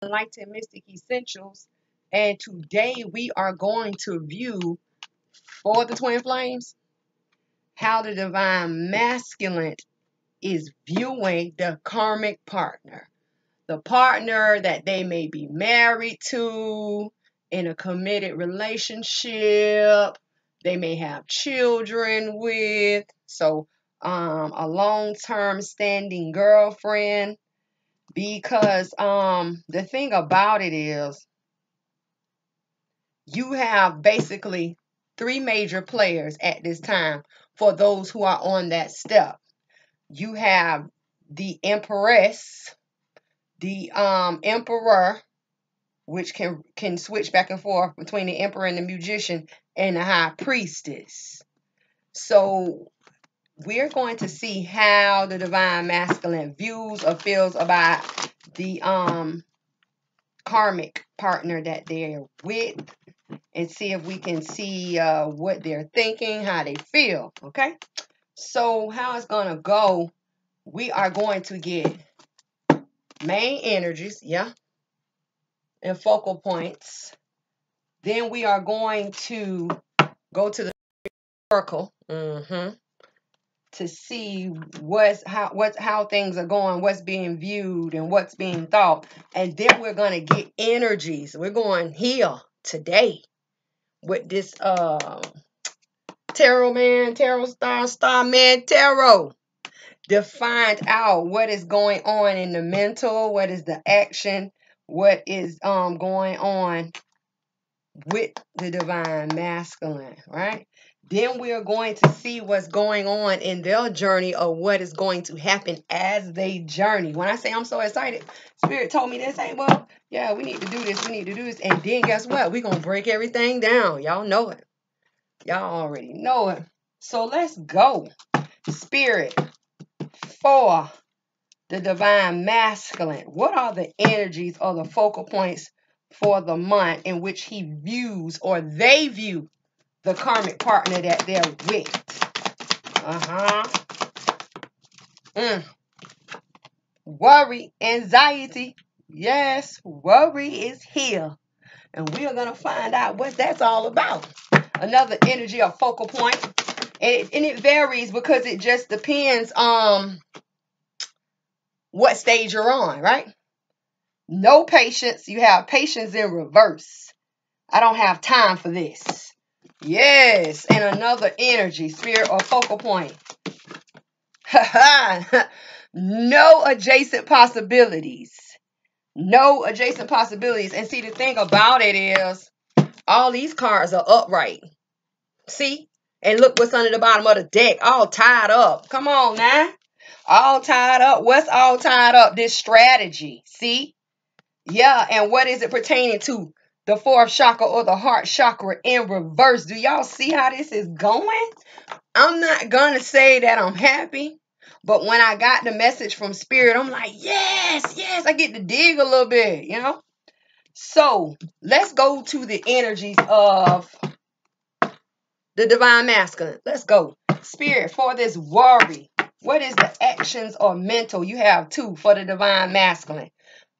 Enlightened Mystic Essentials, and today we are going to view for the Twin Flames how the Divine Masculine is viewing the karmic partner, the partner that they may be married to, in a committed relationship, they may have children with, so a long-term standing girlfriend. Because the thing about it is you have basically three major players at this time for those who are on that step. You have the Empress, the Emperor, which can switch back and forth between the Emperor and the Magician, and the High Priestess. So we're going to see how the Divine Masculine views or feels about the karmic partner that they're with, and see if we can see what they're thinking, how they feel. Okay, so how it's gonna go, we are going to get main energies, yeah, and focal points. Then we are going to go to the circle to see how things are going, what's being viewed, and what's being thought. And then we're going to get energies. We're going here today with this tarot starman tarot to find out what is going on in the mental, what is the action, what is going on with the Divine Masculine, right? Then we are going to see what's going on in their journey, or what is going to happen as they journey. When I say I'm so excited, Spirit told me this, hey, well, yeah, we need to do this, we need to do this. And then guess what? We're going to break everything down. Y'all know it. Y'all already know it. So let's go. Spirit, for the Divine Masculine, what are the energies or the focal points for the month in which he views, or they view, the karmic partner that they're with? Worry, anxiety. Yes, worry is here. And we are going to find out what that's all about. Another energy or focal point. And it varies because it just depends on what stage you're on, right? No patience. You have patience in reverse. I don't have time for this. Yes. And another energy, spirit or focal point. No adjacent possibilities. No adjacent possibilities. And see, the thing about it is all these cards are upright. See? And look what's under the bottom of the deck. All tied up. Come on now. All tied up. What's all tied up? This strategy. See? Yeah. And what is it pertaining to? The fourth chakra, or the heart chakra, in reverse. Do y'all see how this is going? I'm not going to say that I'm happy, but when I got the message from Spirit, I'm like, yes, I get to dig a little bit, you know? So let's go to the energies of the Divine Masculine. Let's go. Spirit, for this worry, what is the actions or mental? You have two for the Divine Masculine.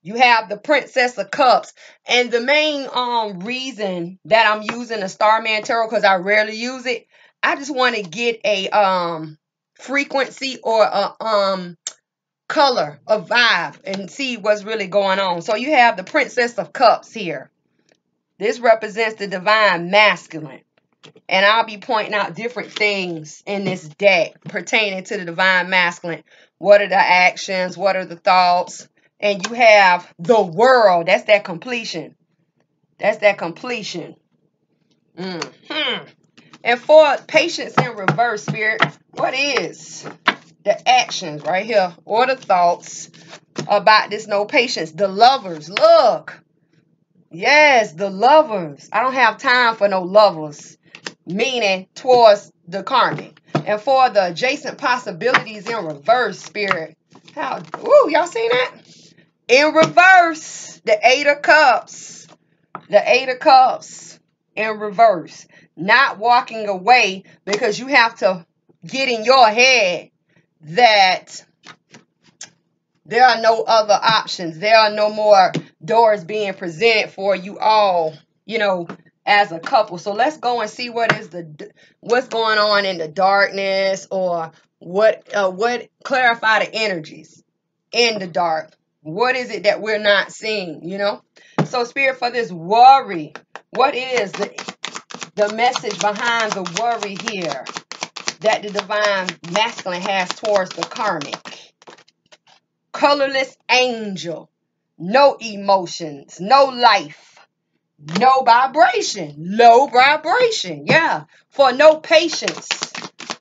You have the Princess of Cups. And the main reason that I'm using the Starman Tarot, because I rarely use it, I just want to get a frequency or a color, a vibe, and see what's really going on. So you have the Princess of Cups here. This represents the Divine Masculine. And I'll be pointing out different things in this deck pertaining to the Divine Masculine. What are the actions? What are the thoughts? And you have the World. That's that completion. That's that completion. And for patience in reverse, Spirit, what is the actions right here, or the thoughts about this no patience? The Lovers. Look. Yes, the Lovers. I don't have time for no lovers. Meaning towards the karmic. And for the adjacent possibilities in reverse, Spirit. Y'all seen that? In reverse, the Eight of Cups. The Eight of Cups in reverse. Not walking away, because you have to get in your head that there are no other options. There are no more doors being presented for you all, you know, as a couple. So let's go and see what's going on in the darkness, or what clarify the energies in the dark. What is it that we're not seeing, you know? So Spirit, for this worry, what is the message behind the worry here that the divine masculine has towards the karmic? Colorless angel, no emotions, no life, no vibration, low vibration, yeah, for no patience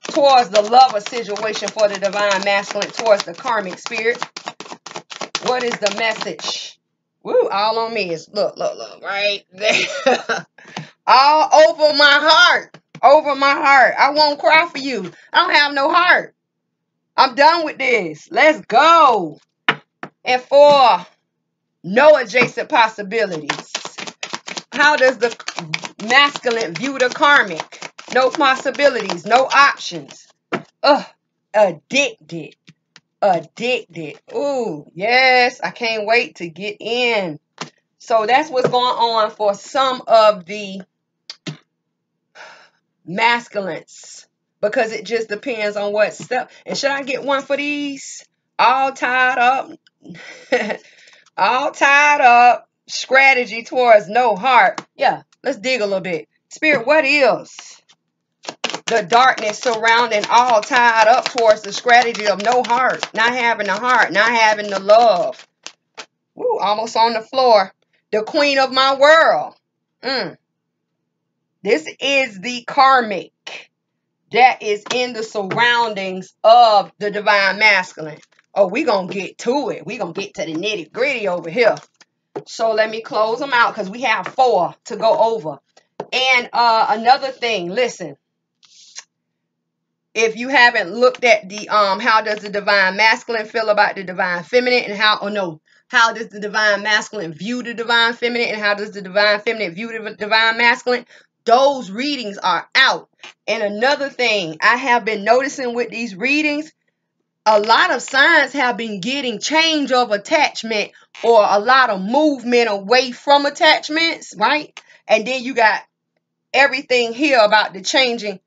towards the lover situation for the divine masculine towards the karmic spirit. What is the message? Woo, all on me is, look, right there. All over my heart, I won't cry for you. I don't have no heart. I'm done with this. Let's go. And for no adjacent possibilities, how does the masculine view the karmic? No possibilities, no options. Addicted. Ooh, yes, I can't wait to get in. So that's what's going on for some of the masculines, because it just depends on what stuff. And should I get one for these? All tied up. All tied up. Strategy towards no heart. Yeah, let's dig a little bit. Spirit, what is the darkness surrounding all tied up towards the strategy of no heart? Not having the heart, not having the love. Woo, almost on the floor. The queen of my world. This is the karmic that is in the surroundings of the divine masculine. Oh, we're going to get to it. We're going to get to the nitty gritty over here. So let me close them out because we have 4 to go over. And another thing, listen. If you haven't looked at the how does the divine masculine feel about the divine feminine, and how does the divine masculine view the divine feminine, and how does the divine feminine view the divine masculine, those readings are out. And another thing I have been noticing with these readings, a lot of signs have been getting change of attachment, or a lot of movement away from attachments, right? And then you got everything here about the changing.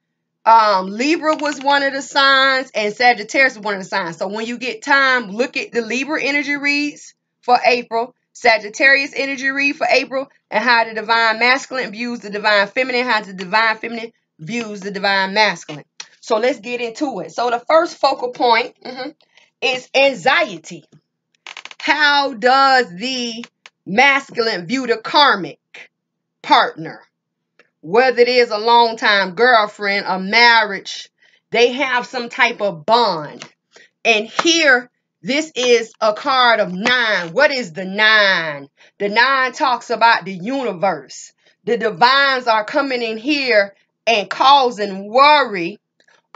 Libra was one of the signs, and Sagittarius was one of the signs. So when you get time, look at the Libra energy reads for April, Sagittarius energy read for April, and how the divine masculine views the divine feminine, how the divine feminine views the divine masculine. So let's get into it. So the first focal point is anxiety. How does the masculine view the karmic partner? Whether it is a long-time girlfriend, a marriage, they have some type of bond. And here, this is a card of 9. What is the 9? The 9 talks about the universe. The divines are coming in here and causing worry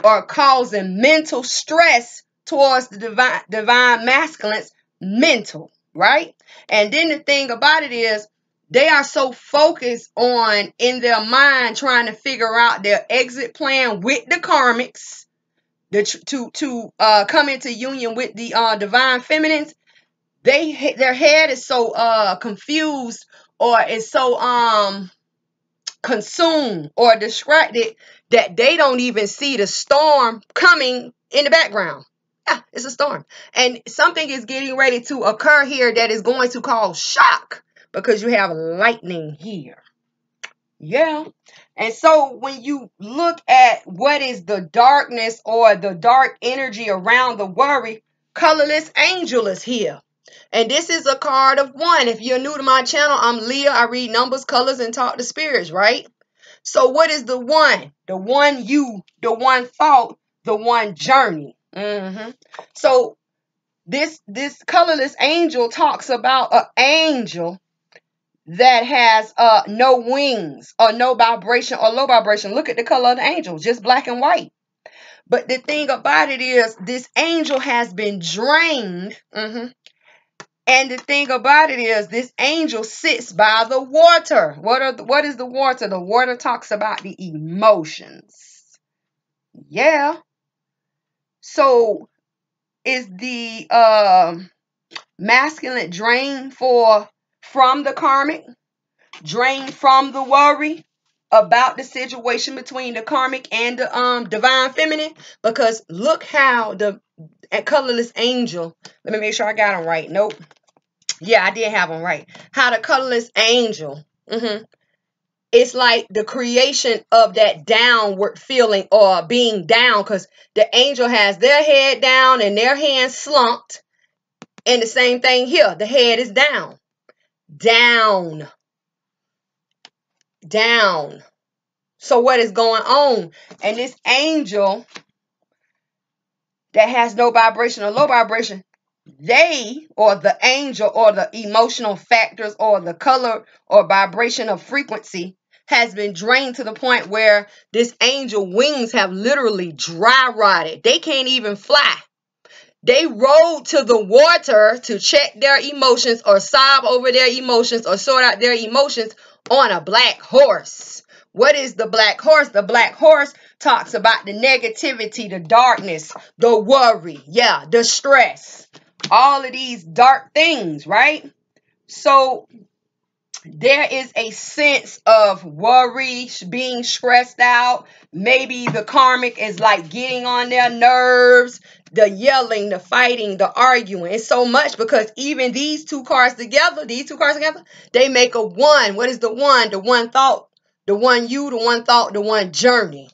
or causing mental stress towards the divine masculine's mental, right? And then the thing about it is, they are so focused on, in their mind, trying to figure out their exit plan with the karmics, to come into union with the divine feminines. Their head is so confused, or is so consumed or distracted, that they don't even see the storm coming in the background. Yeah, it's a storm. And something is getting ready to occur here that is going to cause shock, because you have lightning here. Yeah. And so when you look at what is the darkness or the dark energy around the worry, colorless angel is here. And this is a card of 1. If you're new to my channel, I'm Leah. I read numbers, colors, and talk to spirits, right? So what is the 1? The 1 you, the 1 thought, the 1 journey. So this colorless angel talks about an angel that has no wings, or no vibration, or low vibration. Look at the color of the angel, just black and white. But the thing about it is, this angel has been drained. And the thing about it is, this angel sits by the water. What is the water? The water talks about the emotions. Yeah. So is the masculine drained for from the karmic, drained from the worry about the situation between the karmic and the divine feminine. Because look how the colorless angel, let me make sure I got them right. Nope. Yeah, I did have them right. How the colorless angel, it's like the creation of that downward feeling or being down, because the angel has their head down and their hands slumped. And the same thing here. The head is down. Down. Down. So what is going on? And this angel that has no vibration or low vibration, they, or the angel, or the emotional factors, or the color or vibration of frequency has been drained to the point where this angel wings have literally dry rotted. They can't even fly. They rode to the water to check their emotions or sob over their emotions or sort out their emotions on a black horse. What is the black horse? The black horse talks about the negativity, the darkness, the worry, the stress, all of these dark things, right? So there is a sense of worry, being stressed out. Maybe the karmic is like getting on their nerves, the yelling, the fighting, the arguing. It's so much because even these two cards together, they make a one. What is the one? The one thought, the one you, the one thought, the one journey.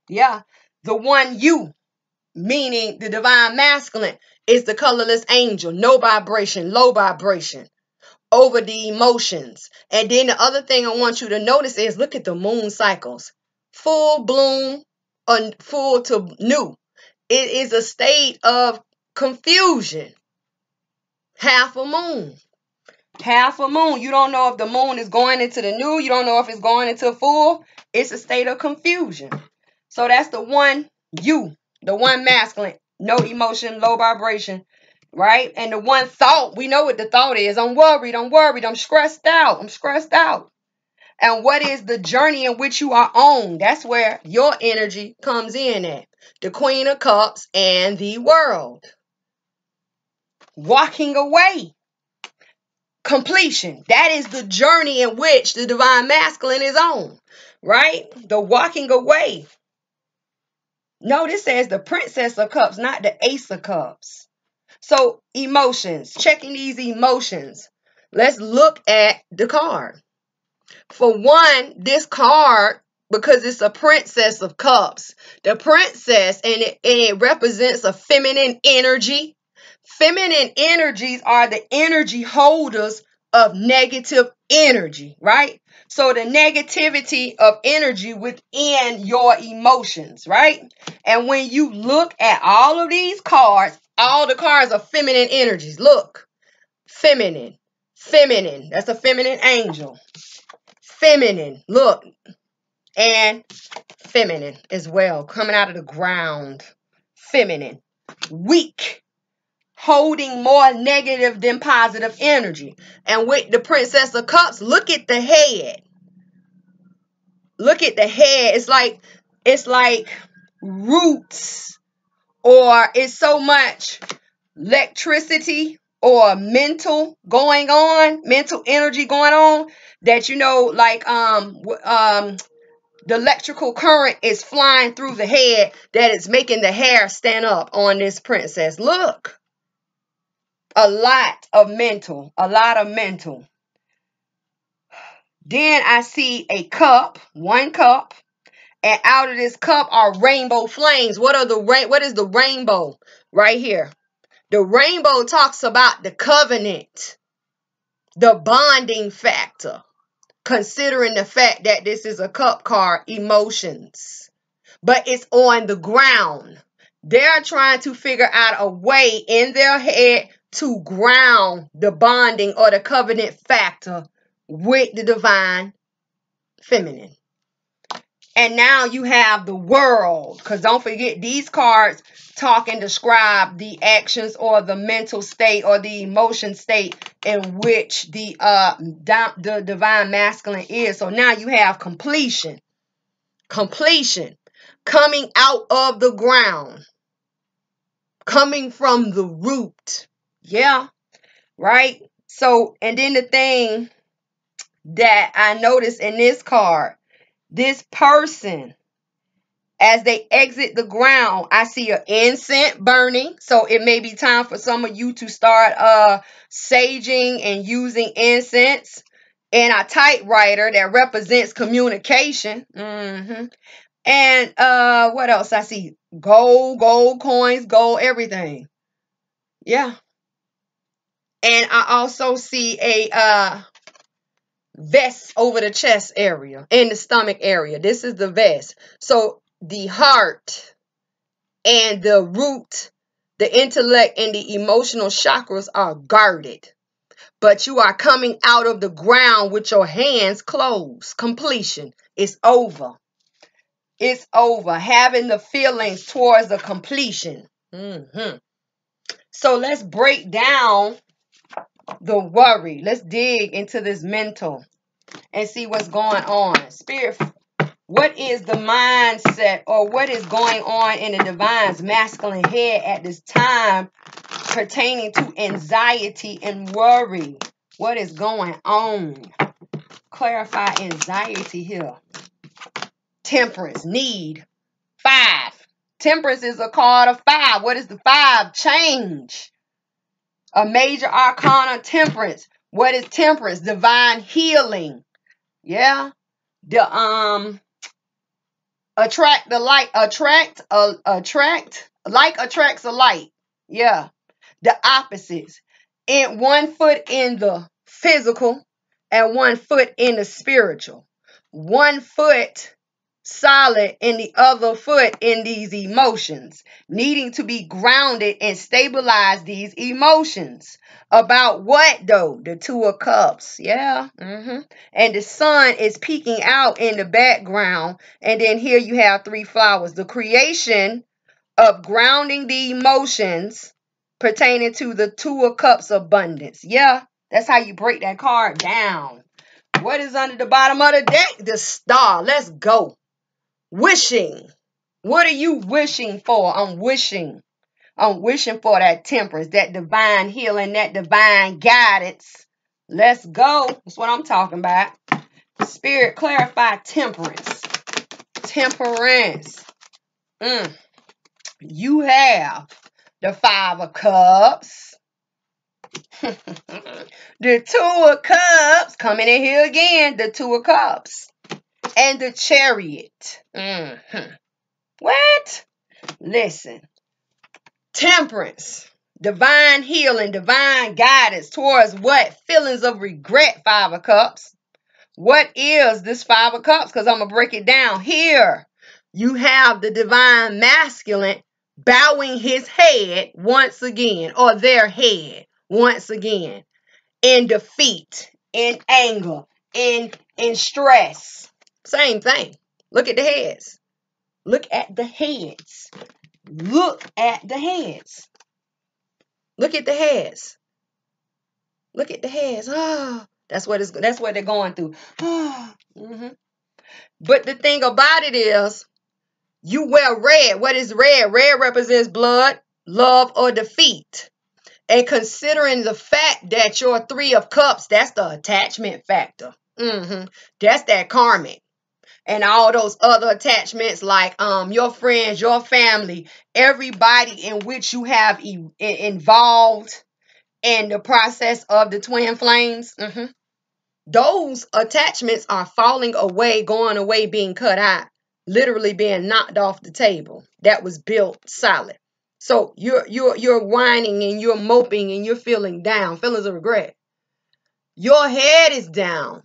Yeah. The one you, meaning the divine masculine, is the colorless angel. No vibration, low vibration over the emotions. And then the other thing I want you to notice is look at the moon cycles. Full bloom, full to new. It is a state of confusion. Half a moon. Half a moon. You don't know if the moon is going into the new. You don't know if it's going into full. It's a state of confusion. So that's the one you, the one masculine. No emotion, low vibration. Right? And the one thought, we know what the thought is. I'm worried, I'm stressed out. And what is the journey in which you are on? That's where your energy comes in at. The Queen of Cups and the World. Walking away. Completion. That is the journey in which the divine masculine is on. Right? The walking away. No, this says the Princess of Cups, not the Ace of Cups. So emotions, checking these emotions. Let's look at the card. For one, this card, because it's a Princess of Cups, the princess, and it represents a feminine energy. Feminine energies are the energy holders of negative energy, right? So the negativity of energy within your emotions, right? And when you look at all of these cards, all the cards are feminine energies. Look, feminine. That's a feminine angel. Feminine, look, and feminine as well, coming out of the ground. Feminine. Weak. Holding more negative than positive energy. And with the Princess of Cups, look at the head. Look at the head. It's like roots, or it's so much electricity or mental energy going on that, the electrical current is flying through the head that is making the hair stand up on this princess. Look. A lot of mental. Then I see a cup, one cup, and out of this cup are rainbow flames. What is the rainbow? Right here. The rainbow talks about the covenant, the bonding factor, considering the fact that this is a cup card, emotions. But it's on the ground. They're trying to figure out a way in their head to ground the bonding or the covenant factor with the divine feminine. And now you have the world, because don't forget, these cards talk and describe the actions or the mental state or the emotion state in which the divine masculine is. So now you have completion, coming out of the ground, coming from the root. Yeah. right? So, and then the thing that I noticed in this card, this person, as they exit the ground, I see an incense burning. So it may be time for some of you to start saging and using incense. And a typewriter that represents communication. And what else? I see gold coins, gold everything. Yeah. And I also see a vest over the chest area, in the stomach area. This is the vest. So the heart and the root, the intellect and the emotional chakras are guarded. But you are coming out of the ground with your hands closed. Completion. It's over. It's over. Having the feelings towards the completion. So let's break down the worry. Let's dig into this mental and see what's going on. Spirit, what is the mindset or what is going on in the divine's masculine head at this time pertaining to anxiety and worry? What is going on? Clarify anxiety here. Temperance, need. 5. Temperance is a card of 5. What is the 5? Change. A major arcana, temperance. What is temperance? Divine healing. Yeah. The attract the light. Attract like attracts a light. Yeah. The opposites. In 1 foot in the physical and 1 foot in the spiritual. 1 foot solid and the other foot in these emotions, needing to be grounded and stabilize these emotions. About what though? The 2 of Cups. Yeah. And the sun is peeking out in the background. And then here you have 3 flowers. The creation of grounding the emotions pertaining to the 2 of Cups abundance. Yeah. That's how you break that card down. What is under the bottom of the deck? The star. Let's go. Wishing. What are you wishing for? I'm wishing for that temperance, that divine healing, that divine guidance. Let's go. That's what I'm talking about. Spirit, clarify temperance. Temperance. You have the 5 of Cups. The 2 of Cups. Coming in here again. The 2 of Cups. And the Chariot. What? Listen. Temperance. Divine healing. Divine guidance towards what? Feelings of regret. 5 of Cups. What is this 5 of Cups? Because I'm going to break it down. Here you have the divine masculine bowing his head once again. Or their head once again. In defeat. In anger. In stress. Same thing. Look at the heads. Look at the heads. Look at the heads. Look at the heads. Look at the heads. That's what they're going through. But the thing about it is, you wear red. What is red? Red represents blood, love, or defeat. And considering the fact that your 3 of Cups, that's the attachment factor. That's that karmic. And all those other attachments like your friends, your family, everybody in which you have involved in the process of the twin flames. Those attachments are falling away, going away, being cut out, literally being knocked off the table. That was built solid. So you're whining and you're moping and you're feeling down, feelings of regret. Your head is down.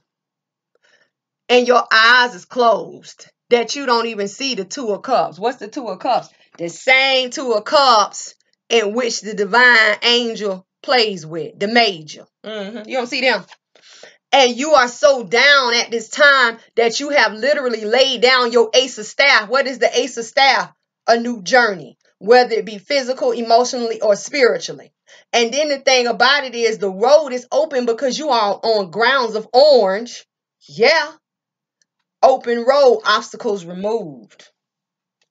And your eyes is closed, that you don't even see the 2 of Cups. What's the 2 of Cups? The same 2 of Cups in which the divine angel plays with, the major. You don't see them. And you are so down at this time that you have literally laid down your Ace of Staff. What is the Ace of Staff? A new journey, whether it be physical, emotionally, or spiritually. And then the thing about it is the road is open because you are on grounds of orange. Yeah. Open road, obstacles removed.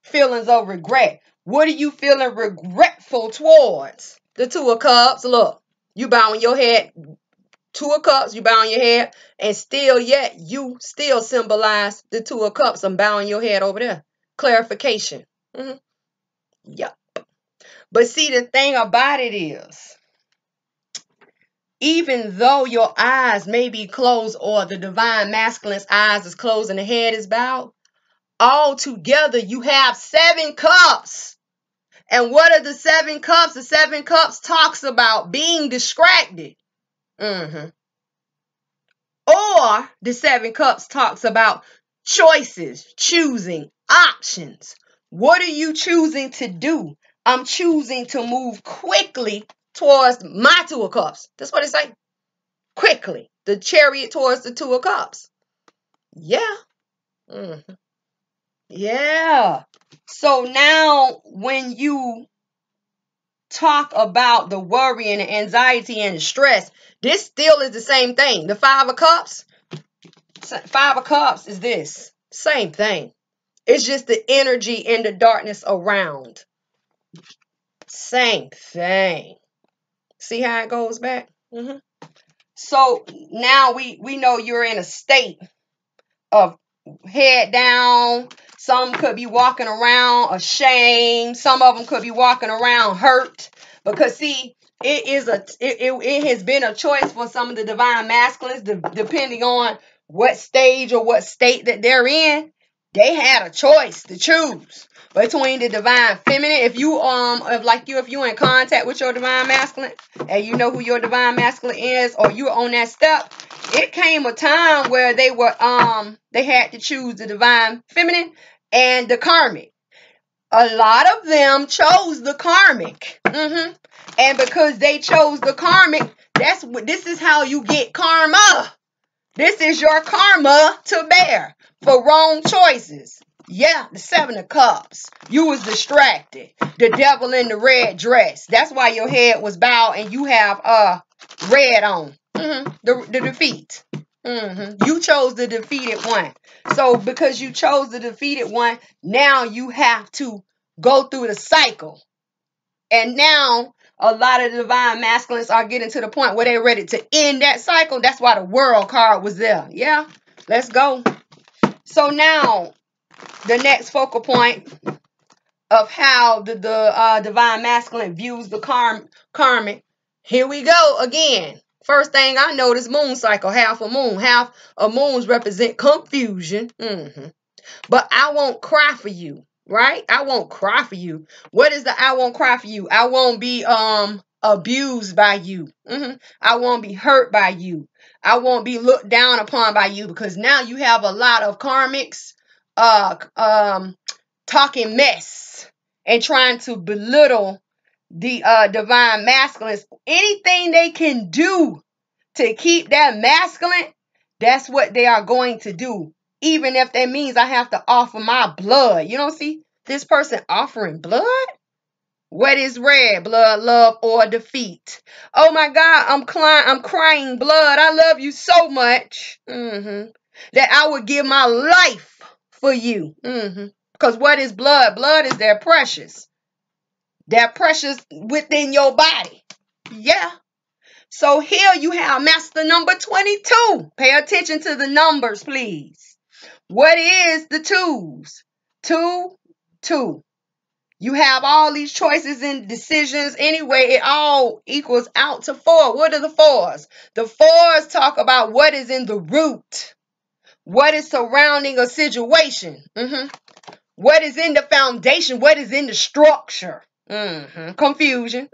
Feelings of regret. What are you feeling regretful towards? The 2 of Cups, look. You bowing your head. Two of Cups, you bowing your head, and still yet you still symbolize the Two of Cups. I'm bowing your head over there. Clarification. Yep. But see, the thing about it is, even though your eyes may be closed or the divine masculine's eyes is closed and the head is bowed, all together you have 7 cups. And what are the 7 cups? The 7 cups talks about being distracted. Or the 7 cups talks about choices, choosing, options. What are you choosing to do? I'm choosing to move quickly towards my 2 of Cups. That's what it say. Quickly. The chariot towards the 2 of Cups. Yeah. Yeah. So now when you talk about the worry and the anxiety and the stress, this still is the same thing. The 5 of Cups. 5 of Cups is this. Same thing. It's just the energy and the darkness around. Same thing. See how it goes back? So now we know you're in a state of head down. Some could be walking around ashamed. Some of them could be walking around hurt. Because see, it has been a choice for some of the divine masculines, depending on what stage or what state that they're in. They had a choice to choose between the divine feminine. If you're in contact with your divine masculine and you know who your divine masculine is, or you're on that step, it came a time where they had to choose the divine feminine and the karmic. A lot of them chose the karmic. And because they chose the karmic, this is how you get karma. This is your karma to bear for wrong choices. Yeah, the 7 of Cups. You was distracted. The devil in the red dress. That's why your head was bowed and you have red on. The defeat. You chose the defeated one. So because you chose the defeated one, now you have to go through the cycle. And now a lot of the divine masculines are getting to the point where they're ready to end that cycle. That's why the world card was there. Yeah, let's go. So now the next focal point of how the divine masculine views the karmic. Here we go again. First thing I noticed, moon cycle, half a moon. Half of moons represent confusion. But I won't cry for you. Right? I won't cry for you. What is the I won't cry for you? I won't be abused by you. I won't be hurt by you. I won't be looked down upon by you, because now you have a lot of karmics talking mess and trying to belittle the divine masculines. Anything they can do to keep that masculine, that's what they are going to do. Even if that means I have to offer my blood. You don't see this person offering blood? What is red? Blood, love, or defeat? Oh my God, I'm crying blood. I love you so much. That I would give my life for you. Because what is blood? Blood is their precious. They're precious within your body. Yeah. So here you have master number 22. Pay attention to the numbers, please. What is the 2s? 2, 2. You have all these choices and decisions. Anyway, it all equals out to 4. What are the 4s? The 4s talk about what is in the root. What is surrounding a situation. What is in the foundation? What is in the structure? Confusion.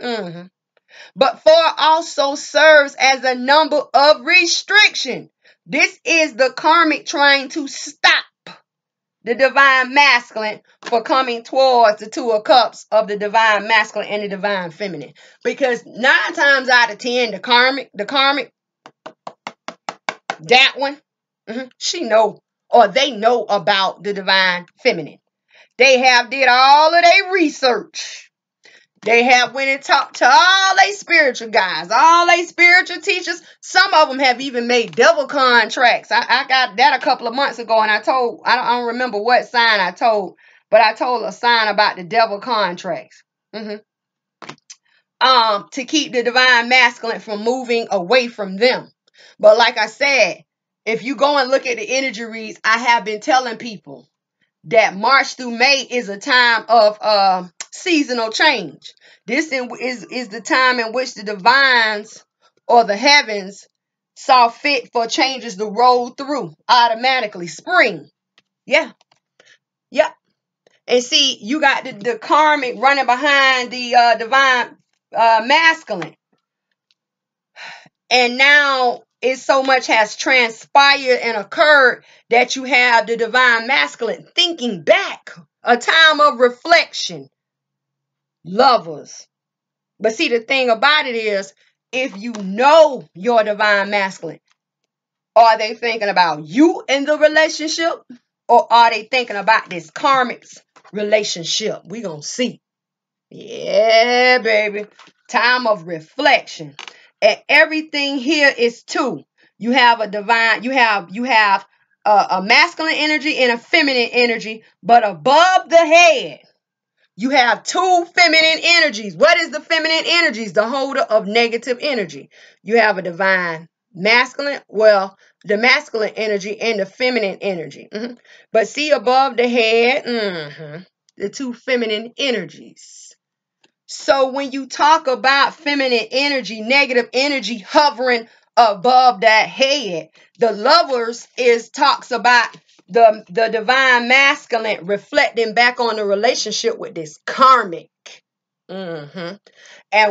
But 4 also serves as a number of restriction. This is the karmic trying to stop the divine masculine for coming towards the 2 of Cups of the divine masculine and the divine feminine. Because 9 times out of 10, the karmic, that one, she know, or they know about the divine feminine. They have did all of their research. They have went and talked to all they spiritual guys, all they spiritual teachers. Some of them have even made devil contracts. I got that a couple of months ago, and I don't remember what sign I told, but I told a sign about the devil contracts. to keep the divine masculine from moving away from them. But like I said, if you go and look at the energy reads, I have been telling people that March through May is a time of seasonal change. This is the time in which the divines or the heavens saw fit for changes to roll through automatically. Spring. Yeah. Yep. And see, you got the karmic running behind the divine masculine. And now it so much has transpired and occurred that you have the divine masculine thinking back, a time of reflection. Lovers. But see, the thing about it is, if you know your divine masculine, are they thinking about you in the relationship, or are they thinking about this karmic relationship? We gonna see. Yeah, baby. Time of reflection. And everything here is two. You have a divine, you have a masculine energy and a feminine energy, but above the head, you have two feminine energies. What is the feminine energies? The holder of negative energy. You have a divine masculine, well, the masculine energy and the feminine energy. But see above the head, the two feminine energies. So when you talk about feminine energy, negative energy hovering above that head, the lovers talks about the divine masculine reflecting back on the relationship with this karmic. And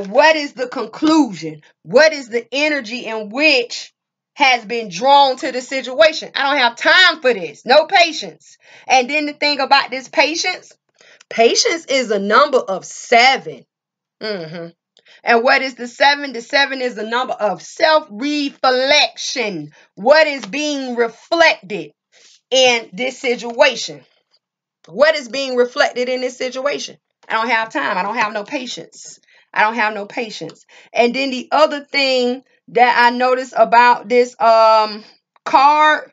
what is the conclusion? What is the energy in which has been drawn to the situation? I don't have time for this. No patience. And then the thing about this patience is a number of 7. And what is the 7? The 7 is the number of self-reflection. What is being reflected in this situation? What is being reflected in this situation? I don't have time. I don't have no patience. I don't have no patience. And then the other thing that I noticed about this card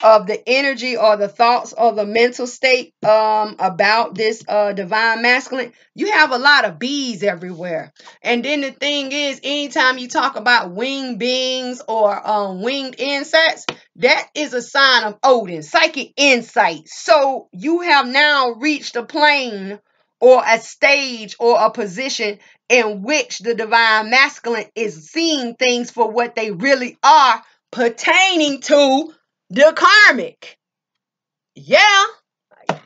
of the energy or the thoughts or the mental state about this divine masculine, you have a lot of bees everywhere. And then the thing is, anytime you talk about winged beings or winged insects, that is a sign of Odin, psychic insight. So you have now reached a plane or a stage or a position in which the divine masculine is seeing things for what they really are, pertaining to the karmic. Yeah,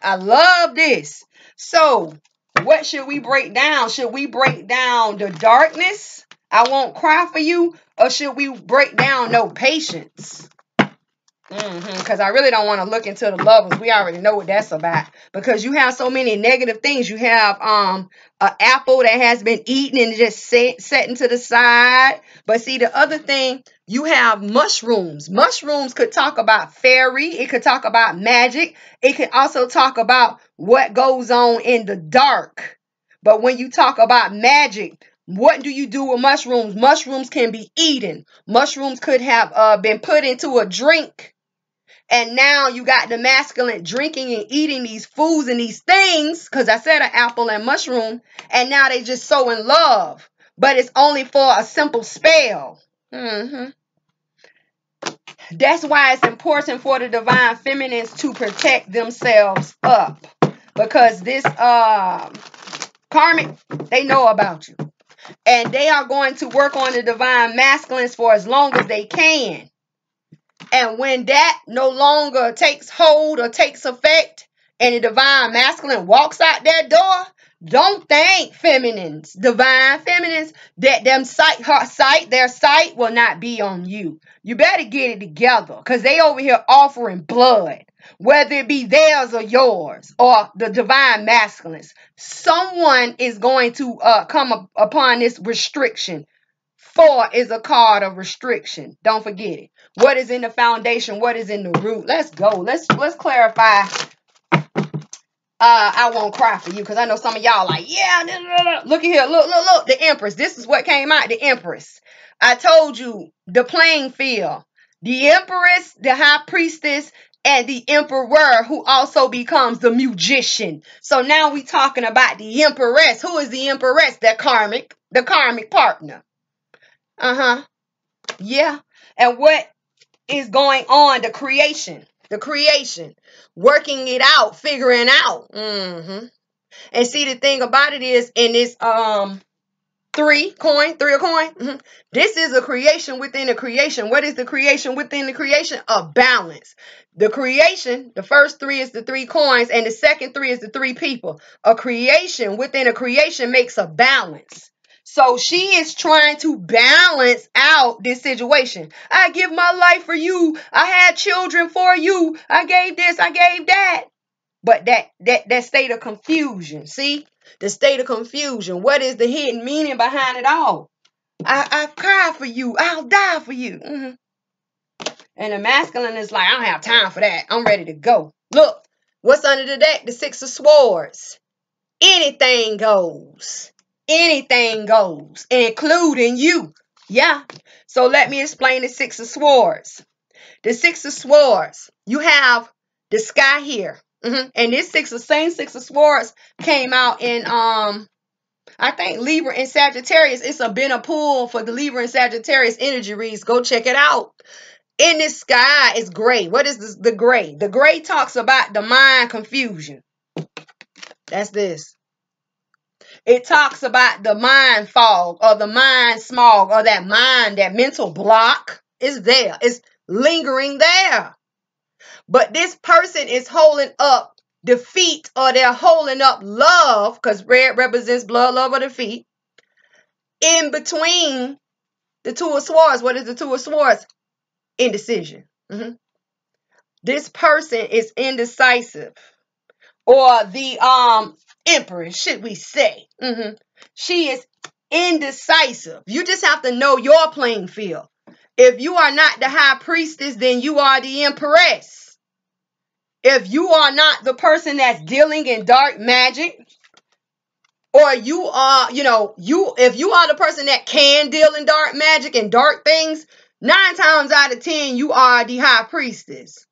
I love this. So, what should we break down? Should we break down the darkness? I won't cry for you. Or should we break down no patience? Because I really don't want to look into the lovers. We already know what that's about. Because you have so many negative things. You have an apple that has been eaten and just setting to the side. But see, the other thing, you have mushrooms. Mushrooms could talk about fairy. It could talk about magic. It could also talk about what goes on in the dark. But when you talk about magic, what do you do with mushrooms? Mushrooms can be eaten. Mushrooms could have been put into a drink. And now you got the masculine drinking and eating these foods and these things, because I said an apple and mushroom, and now they just so in love. But it's only for a simple spell. That's why it's important for the divine feminines to protect themselves up. Because this karmic, they know about you. And they are going to work on the divine masculines for as long as they can. And when that no longer takes hold or takes effect, and the divine masculine walks out that door, don't think feminines, divine feminines, that their sight will not be on you. You better get it together, because they over here offering blood, whether it be theirs or yours, or the divine masculines. Someone is going to come upon this restriction. 4 is a card of restriction. Don't forget it. What is in the foundation? What is in the root? Let's go. Let's clarify. I won't cry for you, because I know some of y'all like, yeah, look at here. Look. The Empress. This is what came out. The Empress. I told you, the playing field. The Empress, the High Priestess, and the Emperor, who also becomes the Magician. So now we talking about the Empress. Who is the Empress? That karmic. the karmic partner. Yeah. And what is going on? The creation, working it out, figuring out. And see, the thing about it is, in this three of coin. This is a creation within a creation. What is the creation within the creation? A balance. The creation, the first three is the 3 coins, and the second 3 is the 3 people. A creation within a creation makes a balance. So she is trying to balance out this situation. I give my life for you. I had children for you. I gave this, I gave that. But that state of confusion, see? The state of confusion. What is the hidden meaning behind it all? I cry for you. I'll die for you. And the masculine is like, I don't have time for that. I'm ready to go. Look, what's under the deck? The 6 of Swords. Anything goes. Anything goes, including you. Yeah. So let me explain the 6 of Swords. The 6 of Swords. You have the sky here. And this same 6 of Swords came out in I think Libra and Sagittarius. It's been a pull for the Libra and Sagittarius energy reads. Go check it out. In this sky is gray. What is this? The gray. The gray talks about the mind confusion. That's this. It talks about the mind fog or the mind smog or that mind, that mental block is there. It's lingering there. But this person is holding up defeat, or they're holding up love, because red represents blood, love, or defeat. In between the 2 of Swords, what is the 2 of Swords? Indecision. This person is indecisive, or the Empress, should we say. She is indecisive. You just have to know your playing field. If you are not the High Priestess, then you are the Empress. If you are not the person that's dealing in dark magic, or you are, if you are the person that can deal in dark magic and dark things, 9 times out of 10, you are the High Priestess.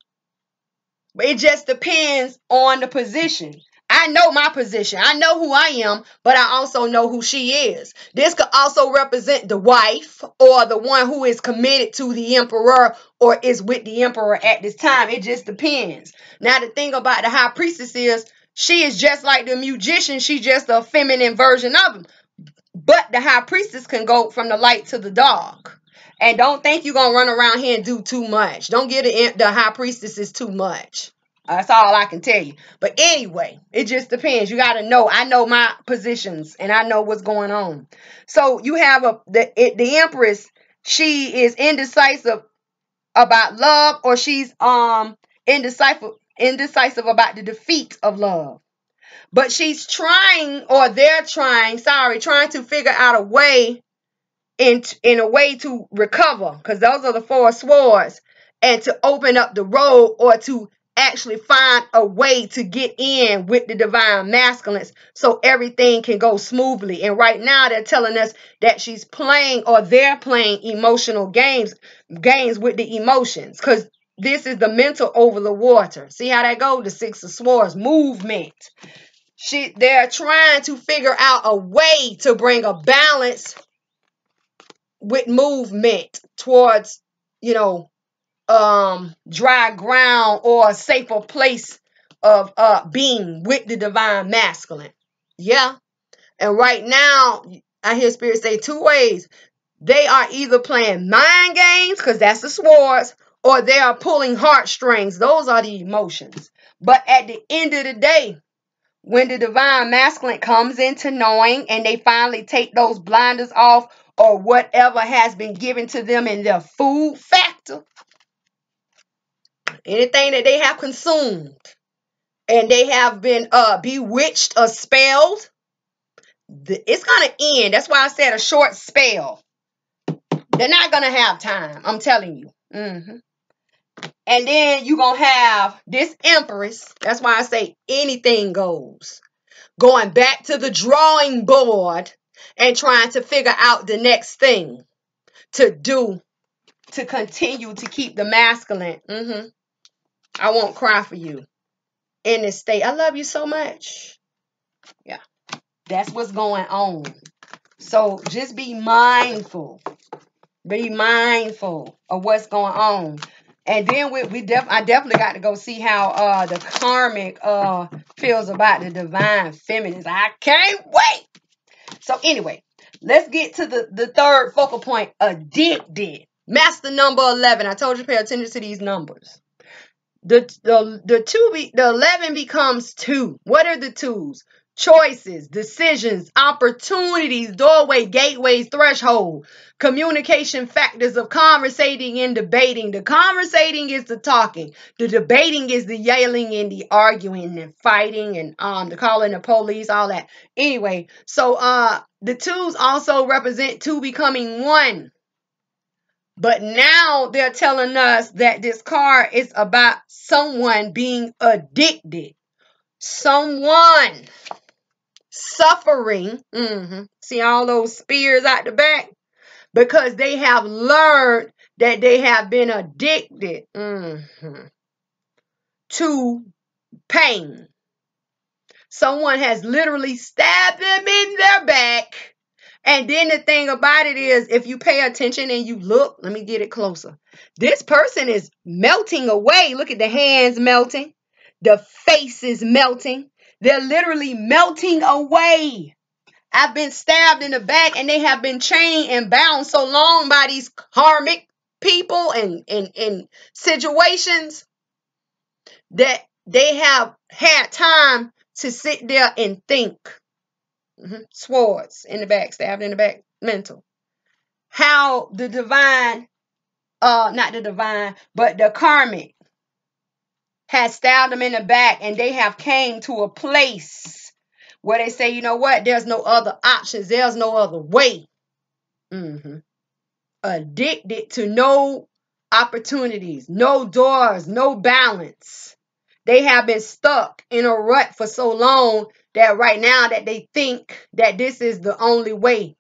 But it just depends on the position. I know my position. I know who I am, but I also know who she is. This could also represent the wife, or the one who is committed to the emperor or is with the emperor at this time. It just depends. Now, the thing about the High Priestess is she is just like the magician. She's just a feminine version of him. But the High Priestess can go from the light to the dark. And don't think you're going to run around here and do too much. Don't give the High Priestesses too much. That's all I can tell you. But anyway, it just depends. You got to know. I know my positions, and I know what's going on. So you have the Empress. She is indecisive about love, or she's indecisive about the defeat of love. But she's trying, or they're trying to figure out a way, in a way to recover, because those are the 4 of Swords, and to open up the road, or to actually find a way to get in with the divine masculines so everything can go smoothly. And right now they're telling us that she's playing, or they're playing, emotional games with the emotions, because this is the mental over the water. See how that goes? The 6 of Swords, movement. They're trying to figure out a way to bring a balance with movement towards, dry ground, or a safer place of being with the divine masculine. Yeah. And right now, I hear Spirit say 2 ways. They are either playing mind games, because that's the Swords, or they are pulling heartstrings. Those are the emotions. But at the end of the day, when the divine masculine comes into knowing, and they finally take those blinders off, or whatever has been given to them in their food factor, anything that they have consumed, and they have been bewitched or spelled, it's going to end. That's why I said a short spell. They're not going to have time. I'm telling you. And then you're going to have this Empress. That's why I say anything goes. Going back to the drawing board and trying to figure out the next thing to do to continue to keep the masculine. I won't cry for you in this state. I love you so much. Yeah. That's what's going on. So just be mindful. Be mindful of what's going on. And then I definitely got to go see how the karmic feels about the divine feminines. I can't wait. So anyway, let's get to the third focal point, addicted. Master number 11. I told you to pay attention to these numbers. The 11 becomes 2. What are the 2s? Choices, decisions, opportunities, doorway, gateways, threshold, communication factors of conversating and debating. The conversating is the talking. The debating is the yelling and the arguing and fighting and the calling the police, all that. Anyway, so the 2s also represent 2 becoming 1. But now they're telling us that this card is about someone being addicted. Someone suffering. See all those spears out the back? Because they have learned that they have been addicted to pain. Someone has literally stabbed them in their back. And then the thing about it is, if you pay attention and you look, let me get it closer. This person is melting away. Look at the hands melting. The face is melting. They're literally melting away. I've been stabbed in the back and they have been chained and bound so long by these karmic people and situations that they have had time to sit there and think. Swords in the back, stabbed in the back, mental. How the divine, not the divine, but the karmic has stabbed them in the back, and they have came to a place where they say, you know what, there's no other options, there's no other way. Addicted to no opportunities, no doors, no balance. They have been stuck in a rut for so long that right now that they think that this is the only way.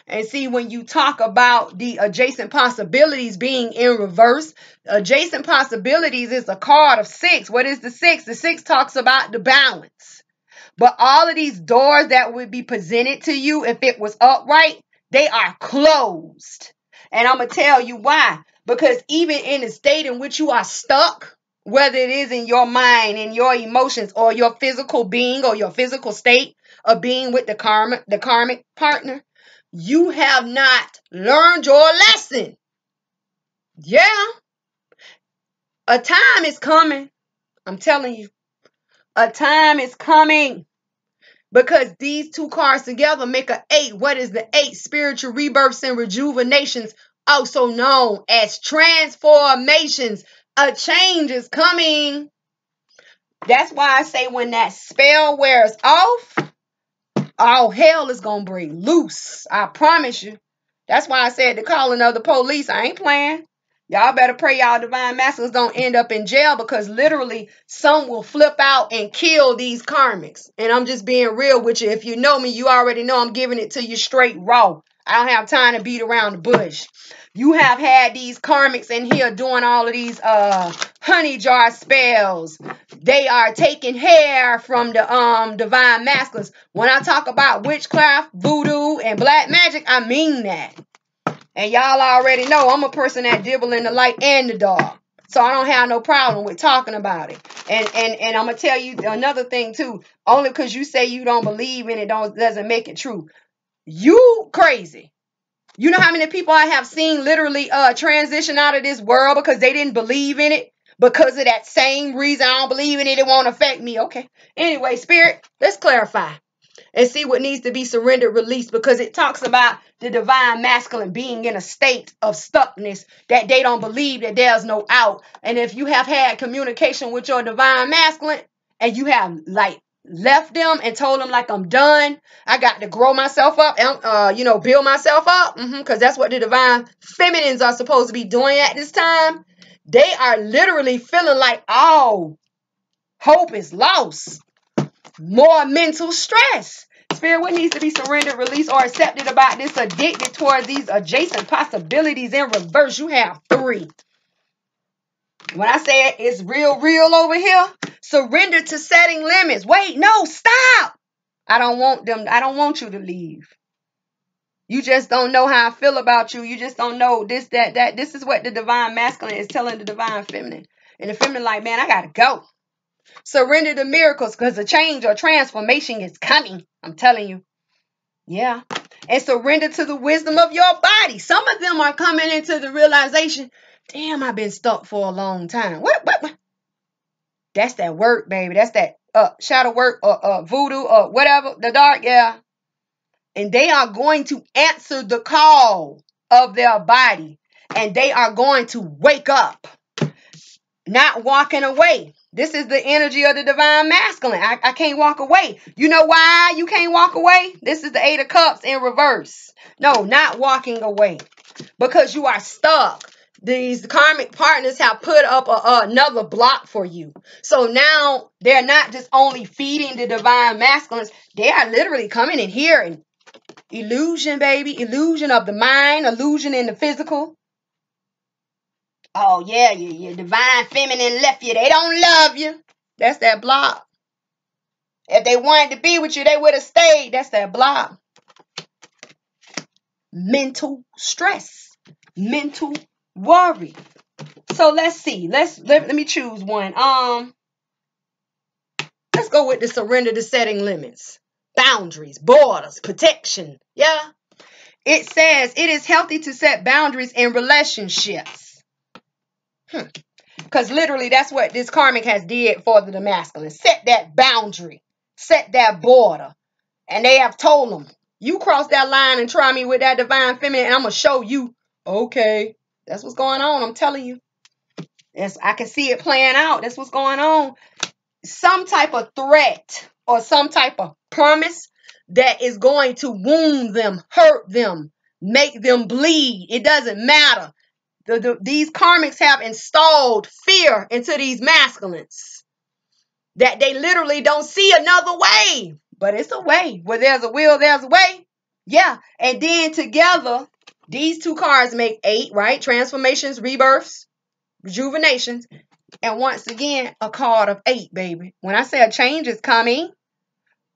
And see, when you talk about the adjacent possibilities being in reverse, adjacent possibilities is a card of 6. What is the 6? The 6 talks about the balance. But all of these doors that would be presented to you if it was upright, they are closed. And I'm going to tell you why. Because even in the state in which you are stuck, whether it is in your mind, in your emotions, or your physical being, or your physical state of being with the karmic partner, you have not learned your lesson. Yeah. A time is coming. I'm telling you. A time is coming. Because these 2 cards together make an 8. What is the 8? Spiritual rebirths and rejuvenations, also known as transformations. A change is coming. That's why I say when that spell wears off, all hell is going to break loose. I promise you. That's why I said the calling of the police. I ain't playing. Y'all better pray y'all divine masculines don't end up in jail, because literally some will flip out and kill these karmics. And I'm just being real with you. If you know me, you already know I'm giving it to you straight raw. I don't have time to beat around the bush. You have had these karmics in here doing all of these honey jar spells. They are taking hair from the divine masculines. When I talk about witchcraft, voodoo, and black magic, I mean that. And y'all already know I'm a person that dibble in the light and the dark. So I don't have no problem with talking about it. And I'm going to tell you another thing too. Only because you say you don't believe in it doesn't make it true. You crazy. You know how many people I have seen literally transition out of this world because they didn't believe in it? Because of that same reason I don't believe in it, it won't affect me. Okay. Anyway, Spirit, let's clarify and see what needs to be surrendered, released, because it talks about the divine masculine being in a state of stuckness, that they don't believe that there's no out. And if you have had communication with your divine masculine and you have like left them and told them like, I'm done, I got to grow myself up and build myself up, because that's what the divine feminines are supposed to be doing at this time. They are literally feeling like all hope is lost. More mental stress. Spirit, what needs to be surrendered, released, or accepted about this addicted towards these adjacent possibilities in reverse? You have 3. When I say it's real over here, surrender to setting limits. Wait, no, stop. I don't want you to leave. You just don't know how I feel about you. You just don't know this, that, that. This is what the divine masculine is telling the divine feminine. And the feminine like, man, I got to go. Surrender to miracles because a change or transformation is coming. I'm telling you. Yeah. And surrender to the wisdom of your body. Some of them are coming into the realization, damn, I've been stuck for a long time. What? That's that work, baby. That's that shadow work or voodoo or whatever. The dark, yeah. And they are going to answer the call of their body. And they are going to wake up. Not walking away. This is the energy of the divine masculine. I can't walk away. You know why you can't walk away? This is the 8 of Cups in reverse. No, not walking away. Because you are stuck. These karmic partners have put up another block for you. So now they're not just only feeding the divine masculines. They are literally coming in here and illusion, baby. Illusion of the mind. Illusion in the physical. Oh, yeah, your divine feminine left you. They don't love you. That's that block. If they wanted to be with you, they would have stayed. That's that block. Mental stress. Mental worry. So let's see. Let me choose one. Let's go with the surrender to setting limits. Boundaries, borders, protection. Yeah. It says it is healthy to set boundaries in relationships. Because literally that's what this karmic has did for the masculine. Set that boundary. Set that border. And they have told them, you cross that line and try me with that divine feminine and I'm going to show you. Okay. That's what's going on. I'm telling you. Yes, I can see it playing out. That's what's going on. Some type of threat or some type of promise that is going to wound them, hurt them, make them bleed. It doesn't matter. These karmics have installed fear into these masculines that they literally don't see another way. But it's a way. Where there's a will, there's a way. Yeah. And then together, these two cards make 8, right? Transformations, rebirths, rejuvenations. And once again, a card of 8, baby. When I say a change is coming,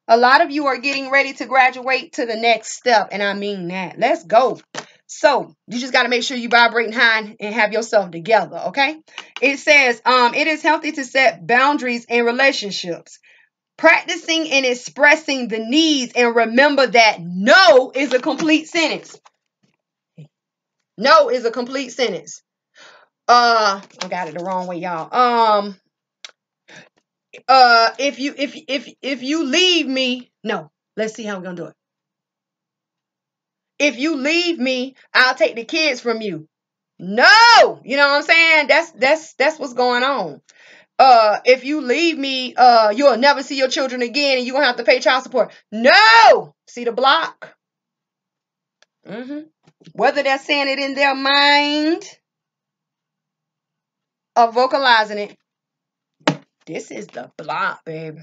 a lot of you are getting ready to graduate to the next step. And I mean that. Let's go. So you just got to make sure you vibrating high and have yourself together. Okay. It says, it is healthy to set boundaries in relationships. Practicing and expressing the needs, and remember that no is a complete sentence. No is a complete sentence. I got it the wrong way, y'all. If you leave me, no. Let's see how we're gonna do it. If you leave me, I'll take the kids from you. No, you know what I'm saying? That's what's going on. If you leave me, you'll never see your children again and you're gonna have to pay child support. No! See the block? Whether they're saying it in their mind or vocalizing it, this is the block, baby.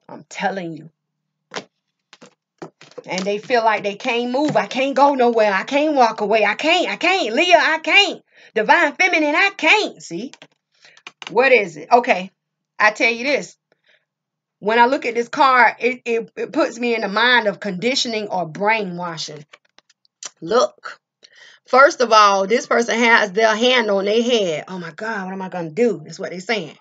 I'm telling you. And they feel like they can't move. I can't go nowhere. I can't walk away. I can't. Leah, I can't. Divine feminine, I can't. See? What is it? Okay. I tell you this. When I look at this card, it puts me in the mind of conditioning or brainwashing. Look. First of all, this person has their hand on their head. Oh my God, what am I going to do? That's what they're saying.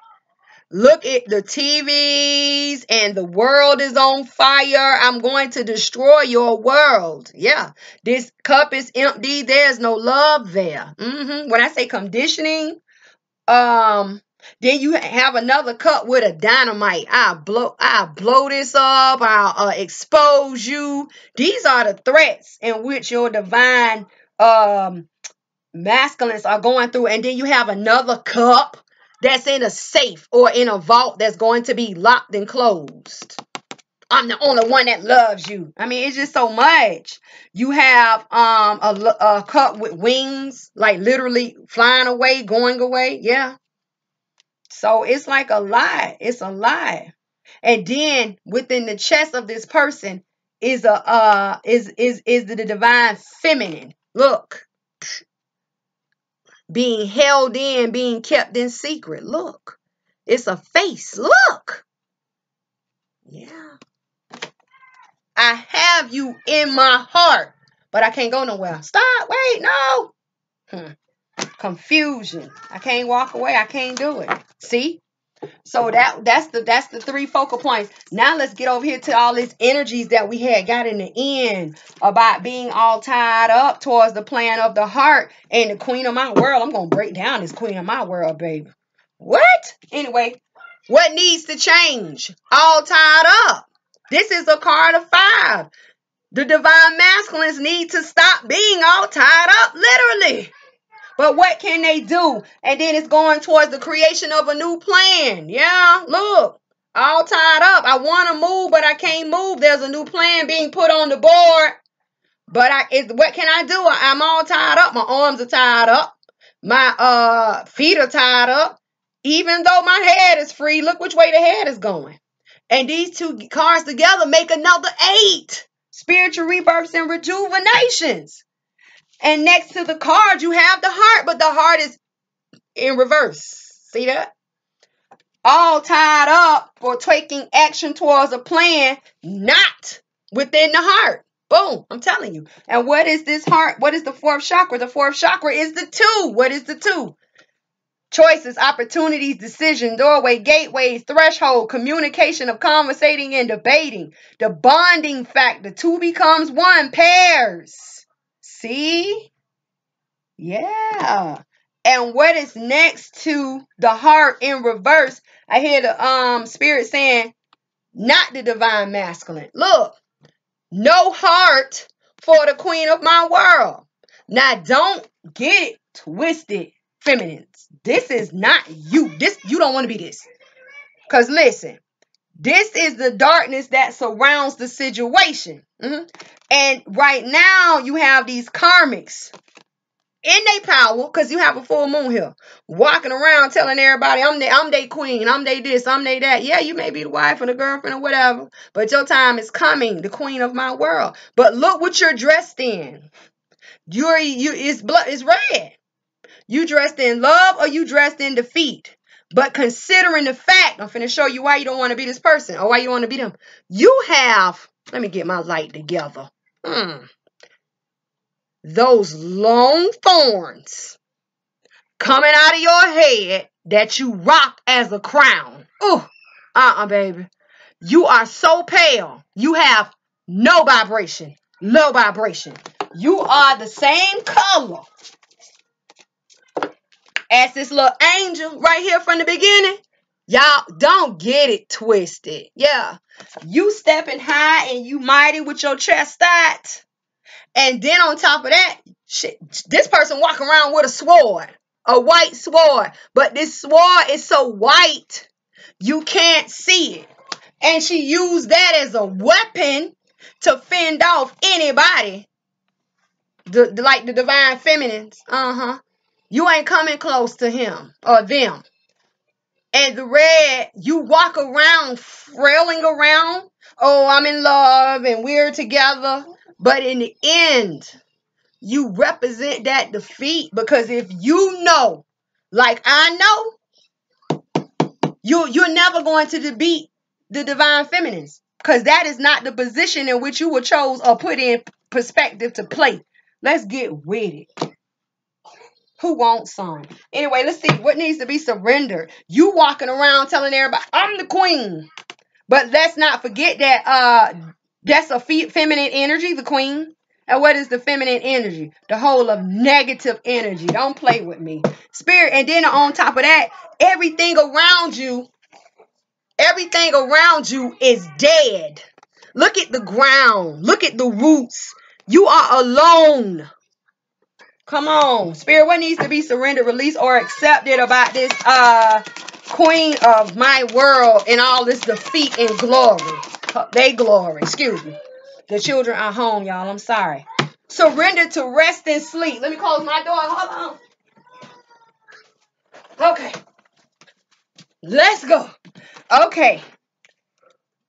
Look at the TVs and the world is on fire. I'm going to destroy your world. Yeah. This cup is empty. There's no love there. When I say conditioning, then you have another cup with a dynamite. I'll blow this up. I'll expose you. These are the threats in which your divine masculines are going through. And then you have another cup that's in a safe or in a vault that's going to be locked and closed. I'm the only one that loves you. I mean, it's just so much. You have a cup with wings, like literally flying away, going away. Yeah. So it's like a lie. It's a lie. And then within the chest of this person is the divine feminine. Look. Being held in, being kept in secret. Look. It's a face. Look. Yeah. I have you in my heart. but I can't go nowhere. Stop, wait, no. Confusion. I can't walk away. I can't do it. See? So that's the three focal points. Now let's get over here to all these energies that we had got in the end about being all tied up towards the plan of the heart and the queen of my world. I'm going to break down this queen of my world, baby. What? Anyway, what needs to change? All tied up. This is a card of 5. The divine masculines need to stop being all tied up, literally. But what can they do? And then it's going towards the creation of a new plan. Yeah, look, all tied up. I want to move, but I can't move. There's a new plan being put on the board. But what can I do? I'm all tied up. My arms are tied up. My feet are tied up. Even though my head is free, look which way the head is going. And these two cards together make another 8. Spiritual rebirths and rejuvenations. And next to the card, you have the heart, but the heart is in reverse. See that? All tied up for taking action towards a plan, not within the heart. Boom, I'm telling you. And what is this heart? What is the 4th chakra? The 4th chakra is the 2. What is the 2? Choices, opportunities, decision, doorway, gateways, threshold, communication of conversating and debating. The bonding factor. 2 becomes 1. Pairs. See? Yeah. And what is next to the heart in reverse? I hear the spirit saying, not the divine masculine. Look, no heart for the queen of my world. Now, don't get it twisted, feminines. This is not you. You don't want to be this. Because listen, this is the darkness that surrounds the situation. And right now, you have these karmics in their power, because you have a full moon here, walking around telling everybody, I'm they queen, I'm they this, I'm they that. Yeah, you may be the wife or the girlfriend or whatever, but your time is coming, the queen of my world. But look what you're dressed in. It's red. You dressed in love or you dressed in defeat. But considering the fact, I'm finna show you why you don't want to be this person or why you want to be them. You have, let me get my light together. Those long thorns coming out of your head that you rock as a crown. Baby. You are so pale. You have no vibration. Low vibration. You are the same color as this little angel right here from the beginning. Y'all don't get it twisted. Yeah. You stepping high and you mighty with your chest out. And then on top of that, this person walking around with a sword, a white sword. But this sword is so white, you can't see it. And she used that as a weapon to fend off anybody, like the divine feminines. You ain't coming close to him or them. And the red, you walk around, frailing around. Oh, I'm in love and we're together. But in the end, you represent that defeat, because if you know, like I know, you're never going to beat the divine feminines, because that is not the position in which you were chose or put in perspective to play. Let's get with it. Who wants some? Anyway, let's see what needs to be surrendered. You walking around telling everybody, I'm the queen. But let's not forget that that's a feminine energy, the queen. And what is the feminine energy? The whole of negative energy. Don't play with me. Spirit. And then on top of that, everything around you is dead. Look at the ground. Look at the roots. You are alone. Come on. Spirit, what needs to be surrendered, released, or accepted about this queen of my world and all this defeat and glory? They glory. Excuse me. The children are home, y'all. I'm sorry. Surrender to rest and sleep. Let me close my door. Hold on. Okay. Let's go. Okay.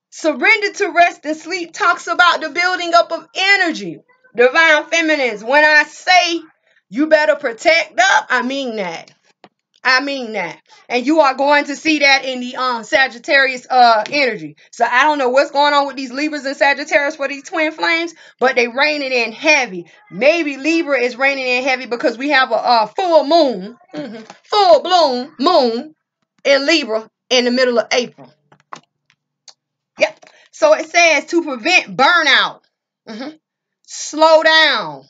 Surrender to rest and sleep talks about the building up of energy. Divine feminines. When I say you better protect up, I mean that. I mean that. And you are going to see that in the Sagittarius energy. So I don't know what's going on with these Libras and Sagittarius for these twin flames, but they raining in heavy. Maybe Libra is raining in heavy because we have a full moon, full bloom moon in Libra in the middle of April. Yep. So it says to prevent burnout. Slow down.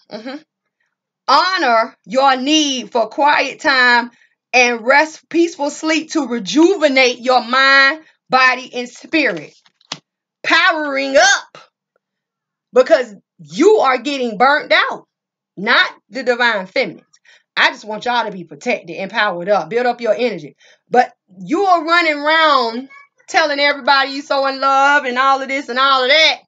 Honor your need for quiet time and rest, peaceful sleep to rejuvenate your mind, body, and spirit. Powering up because you are getting burnt out, not the divine feminines. I just want y'all to be protected and powered up, build up your energy. But you are running around telling everybody you're so in love and all of this and all of that.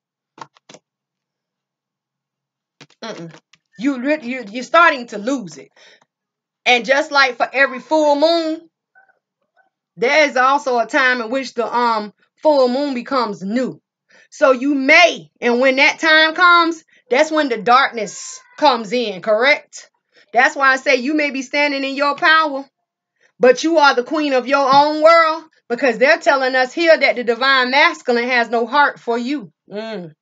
You're starting to lose it. And just like for every full moon, there is also a time in which the full moon becomes new. So you may, and when that time comes, that's when the darkness comes in, correct? That's why I say you may be standing in your power, but you are the queen of your own world, because they're telling us here that the divine masculine has no heart for you. And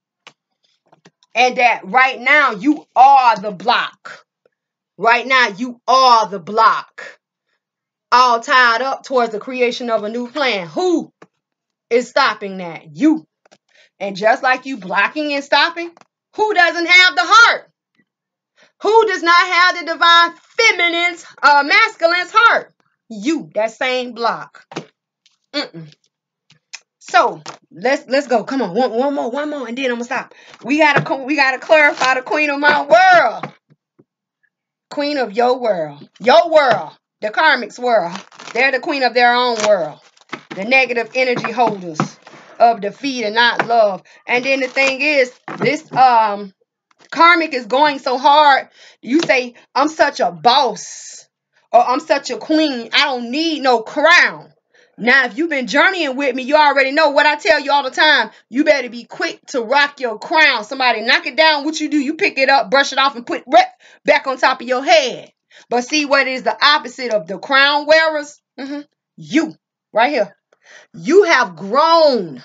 that right now you are the block. Right now you are the block. All tied up towards the creation of a new plan. Who is stopping that? You. And just like you blocking and stopping, who doesn't have the heart? Who does not have the divine feminine's, masculine's heart? You, that same block. So let's go. Come on, one more, and then I'm gonna stop. We gotta clarify the queen of my world, queen of your world, the karmic's world. They're the queen of their own world, the negative energy holders of defeat and not love. And then the thing is, this karmic is going so hard. You say, I'm such a boss, or I'm such a queen, I don't need no crown. Now, if you've been journeying with me, you already know what I tell you all the time. You better be quick to rock your crown. Somebody knock it down. What you do, you pick it up, brush it off, and put it back on top of your head. But see what is the opposite of the crown wearers? You, right here. You have grown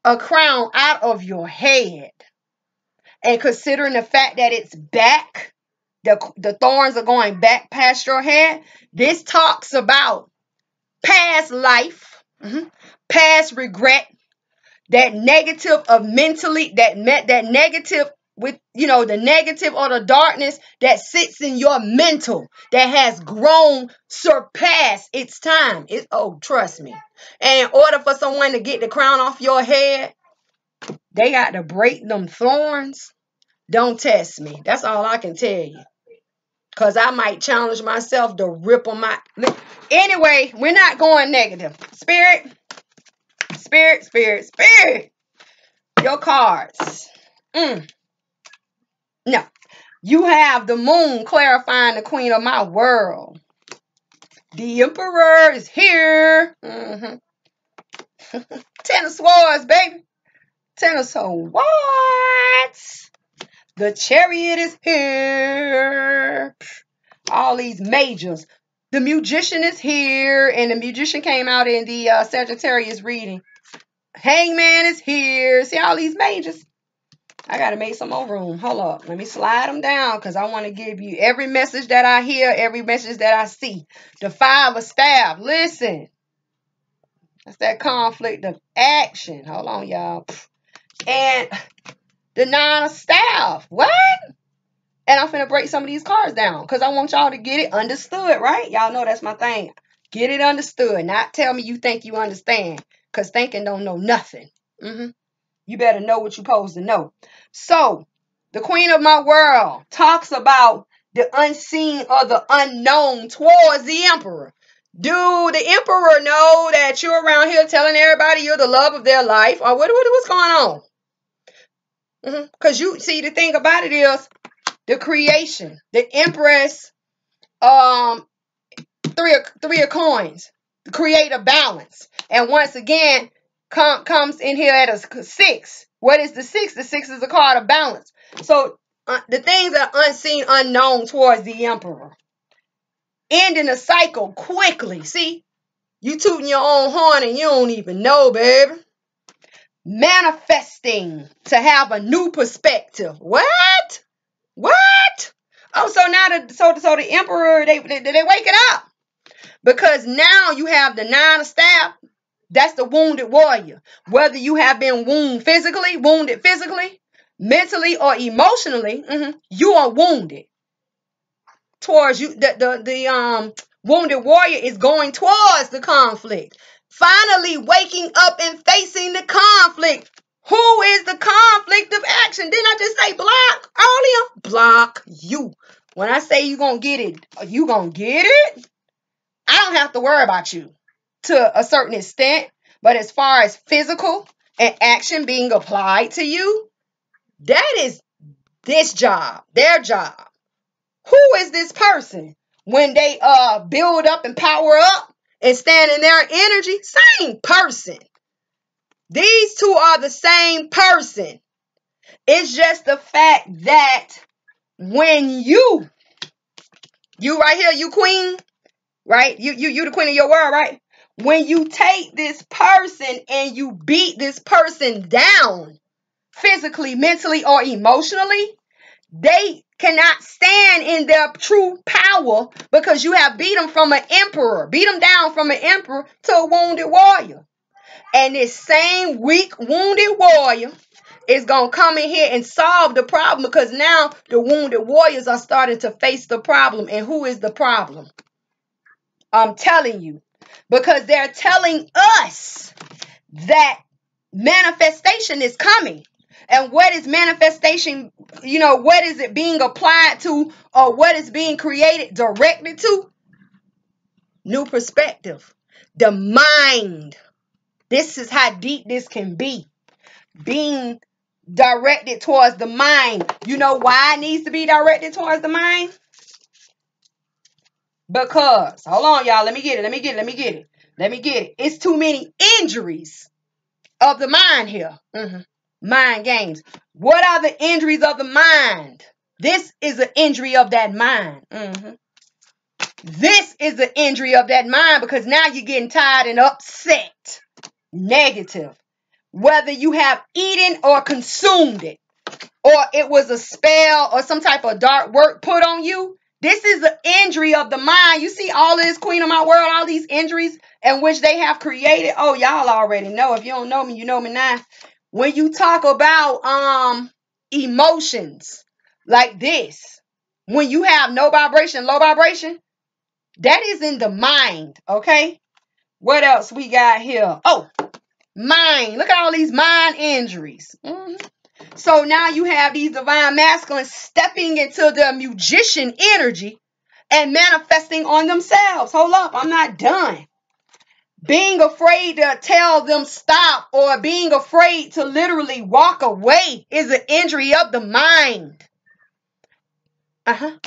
a crown out of your head. And considering the fact that it's back, the thorns are going back past your head, this talks about past life, past regret, that negative of mentally, that negative with, the negative or the darkness that sits in your mental that has grown, surpassed its time. Trust me. And in order for someone to get the crown off your head, they got to break them thorns. Don't test me. That's all I can tell you. Because I might challenge myself to rip on my... Anyway, we're not going negative. Spirit. Your cards. No. You have the moon clarifying the queen of my world. The emperor is here. 10 of swords, baby. 10 of swords. The chariot is here. All these majors. The magician is here. And the magician came out in the Sagittarius reading. Hangman is here. See all these majors? I got to make some more room. Hold up. Let me slide them down because I want to give you every message that I hear, every message that I see. The 5 of staff. Listen. That's that conflict of action. Hold on, y'all. And the 9 of staff. What? And I'm finna break some of these cards down because I want y'all to get it understood, right? Y'all know that's my thing. Get it understood. Not tell me you think you understand, because thinking don't know nothing. You better know what you're supposed to know. So, the queen of my world talks about the unseen or the unknown towards the emperor. Do the emperor know that you're around here telling everybody you're the love of their life? Or what's going on? Because you see, the thing about it is, the creation, the empress, 3 of coins, create a balance. And once again, comes in here at a 6. What is the 6? The 6 is a card of balance. So the things that are unseen, unknown towards the emperor. ending a cycle quickly. See, you tooting your own horn and you don't even know, baby. Manifesting to have a new perspective. What? What? Oh, so now the emperor, they waking up. Because now you have the 9 of staff. That's the wounded warrior. Whether you have been wounded physically, mentally, or emotionally, you are wounded. Towards you, the wounded warrior is going towards the conflict. Finally waking up and facing the conflict. Who is the conflict of action? Didn't I just say block earlier? Block you. When I say you gonna get it, you gonna get it. I don't have to worry about you to a certain extent. But as far as physical and action being applied to you, that is this job, their job. Who is this person? When they build up and power up and stand in their energy, same person. These two are the same person. It's just the fact that when you right here, you queen, right? You the queen of your world, right? When you take this person and you beat this person down physically, mentally, or emotionally, they cannot stand in their true power because you have beat them from an emperor, beat them down from an emperor to a wounded warrior. And this same weak, wounded warrior is going to come in here and solve the problem because now the wounded warriors are starting to face the problem. And who is the problem? I'm telling you, because they're telling us that manifestation is coming. And what is manifestation? What is it being applied to, or what is being created, directed to? New perspective. The mind. This is how deep this can be. Being directed towards the mind. You know why it needs to be directed towards the mind? Because, hold on, y'all. Let me get it. It's too many injuries of the mind here. Mind games. What are the injuries of the mind? This is an injury of that mind. This is an injury of that mind because now you're getting tired and upset. Negative. Whether you have eaten or consumed it, or it was a spell or some type of dark work put on you, this is an injury of the mind. You see all of this, queen of my world, all these injuries in which they have created. Oh, y'all already know. If you don't know me, you know me now. When you talk about emotions like this, when you have no vibration, low vibration, that is in the mind, okay? What else we got here? Oh, mind. Look at all these mind injuries. So now you have these divine masculines stepping into the magician energy and manifesting on themselves. Hold up, I'm not done. Being afraid to tell them stop or being afraid to literally walk away is an injury of the mind. Can't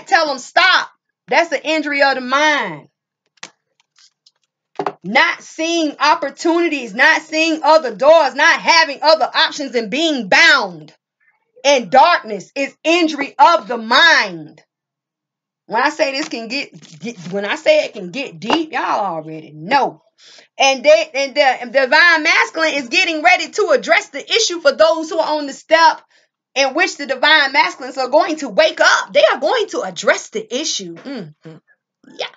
tell them stop. That's an injury of the mind. Not seeing opportunities, not seeing other doors, not having other options, and being bound in darkness is injury of the mind. When I say this can when I say it can get deep, y'all already know. And the divine masculine is getting ready to address the issue for those who are on the step in which the divine masculines are going to wake up. They are going to address the issue. Yeah.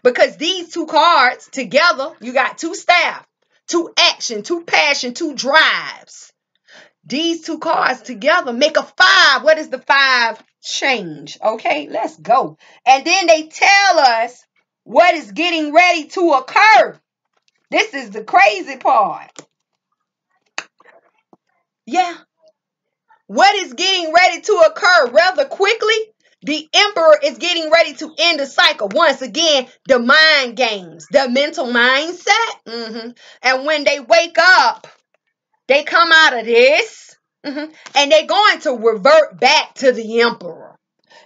Because these two cards together, you got 2 staff, 2 action, 2 passion, 2 drives. These 2 cards together make a 5. What is the 5? Change. Okay, let's go. And then they tell us what is getting ready to occur. This is the crazy part. Yeah. What is getting ready to occur rather quickly? The emperor is getting ready to end the cycle. Once again, the mind games, the mental mindset. And when they wake up, they come out of this, and they're going to revert back to the emperor.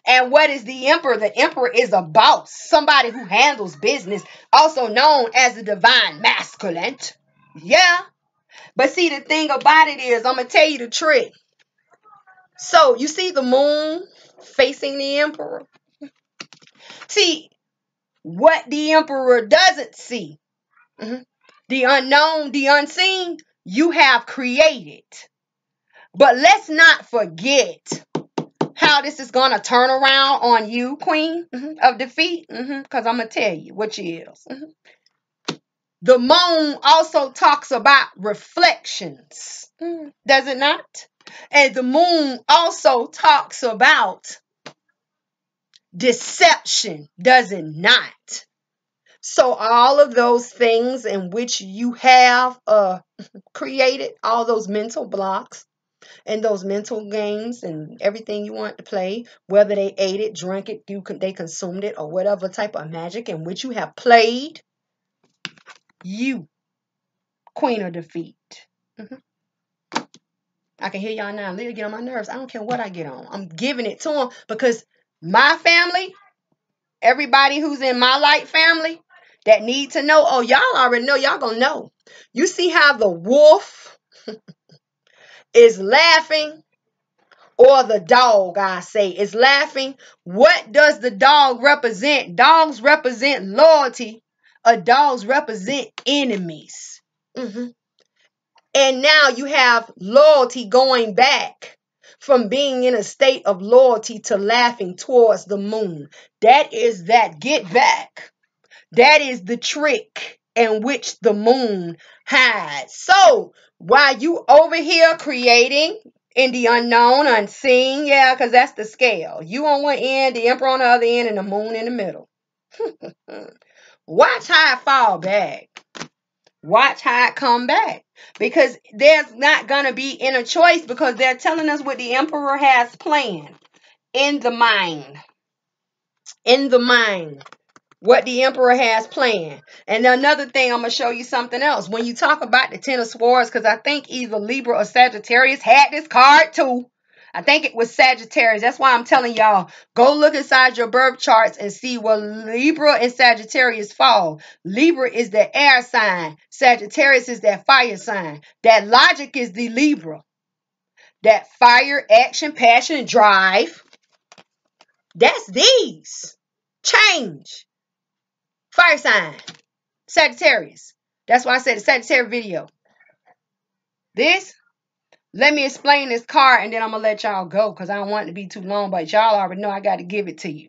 And what is the emperor? The emperor is a boss, somebody who handles business, also known as the divine masculine. Yeah. But see, the thing about it is, I'm going to tell you the trick. So you see the moon facing the emperor? See, what the Emperor doesn't see, the unknown, the unseen, you have created. But let's not forget how this is going to turn around on you, Queen of Defeat, because I'm going to tell you what she is. The moon also talks about reflections, does it not? And the moon also talks about deception, does it not? So all of those things in which you have created, all those mental blocks and those mental games and everything you want to play, whether they ate it, drank it, they consumed it, or whatever type of magic in which you have played, you, Queen of Defeat. I can hear y'all now. Little get on my nerves. I don't care what I get on. I'm giving it to them because my family, everybody who's in my light family that need to know, oh, y'all already know. Y'all gonna know. You see how the wolf is laughing, or the dog, I say, is laughing. What does the dog represent? Dogs represent loyalty. Dogs represent enemies. And now you have loyalty going back from being in a state of loyalty to laughing towards the moon. That is that get back. That is the trick in which the moon hides. So while you over here creating in the unknown, unseen, yeah, because that's the scale. You on one end, the Emperor on the other end, and the moon in the middle. Watch how it fall back. Watch how it come back. Because there's not going to be inner choice because they're telling us what the Emperor has planned in the mind. In the mind. What the Emperor has planned. And another thing, I'm going to show you something else. When you talk about the Ten of Swords, because I think either Libra or Sagittarius had this card too. I think it was Sagittarius. That's why I'm telling y'all, go look inside your birth charts and see where Libra and Sagittarius fall. Libra is the air sign. Sagittarius is that fire sign. That logic is the Libra. That fire, action, passion, drive. That's these. Change. Fire sign. Sagittarius. That's why I said the Sagittarius video. This. Let me explain this card and then I'm going to let y'all go because I don't want it to be too long, but y'all already know I got to give it to you.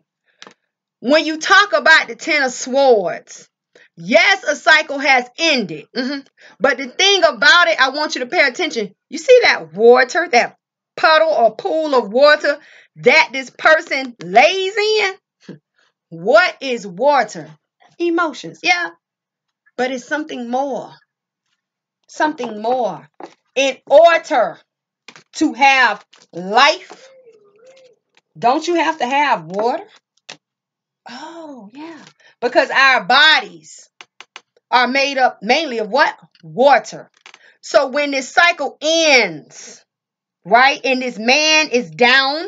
When you talk about the Ten of Swords, yes, a cycle has ended. But the thing about it, I want you to pay attention. You see that water, that puddle or pool of water that this person lays in? What is water? Emotions, yeah. But it's something more. Something more. In order to have life, don't you have to have water? Oh, yeah. Because our bodies are made up mainly of what? Water. So when this cycle ends, right, and this man is down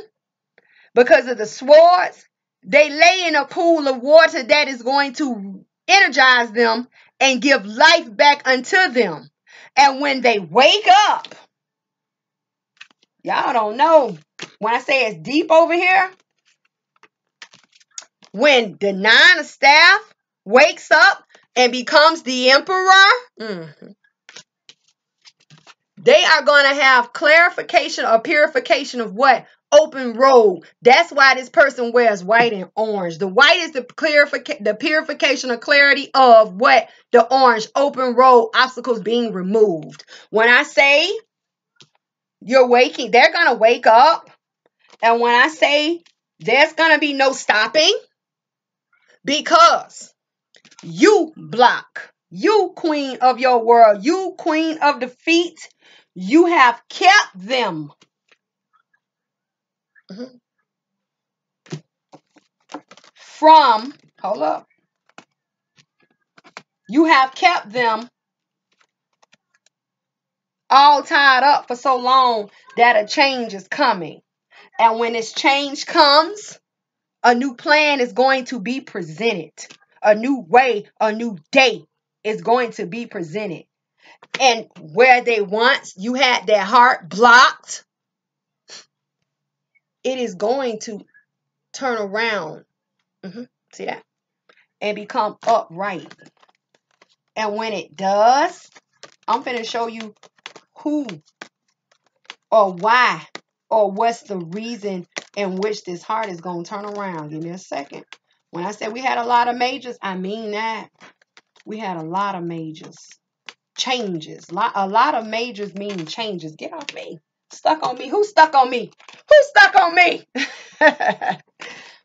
because of the swords, they lay in a pool of water that is going to energize them and give life back unto them. And when they wake up, y'all don't know. When I say it's deep over here, when the Nine of Staff wakes up and becomes the Emperor, they are going to have clarification or purification of what? Open road. That's why this person wears white and orange. The white is the purification or clarity of what? The orange. Open road. Obstacles being removed. When I say you're waking, they're going to wake up. And when I say there's going to be no stopping, because you block, you queen of your world, you queen of defeat, you have kept them from, hold up, you have kept them all tied up for so long that a change is coming. And when this change comes, a new plan is going to be presented. A new way, a new day is going to be presented. And where they once, you had their heart blocked, it is going to turn around See that? And become upright. And when it does, I'm going to show you who or why or what's the reason in which this heart is going to turn around. Give me a second. When I said we had a lot of majors, I mean that. We had a lot of majors. Changes. A lot of majors mean changes. Get off me. Stuck on me. Who's stuck on me? Who's stuck on me?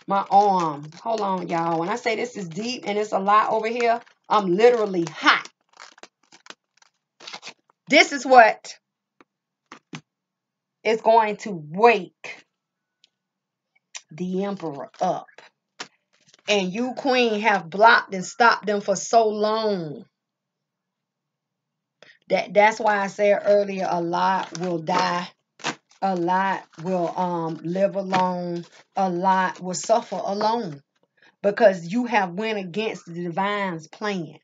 My arm. Hold on, y'all. When I say this is deep and it's a lot over here, I'm literally hot. This is what is going to wake the emperor up. And you, queen, have blocked and stopped them for so long. That's why I said earlier, a lot will die. A lot will live alone. A lot will suffer alone. Because you have went against the divine's plan.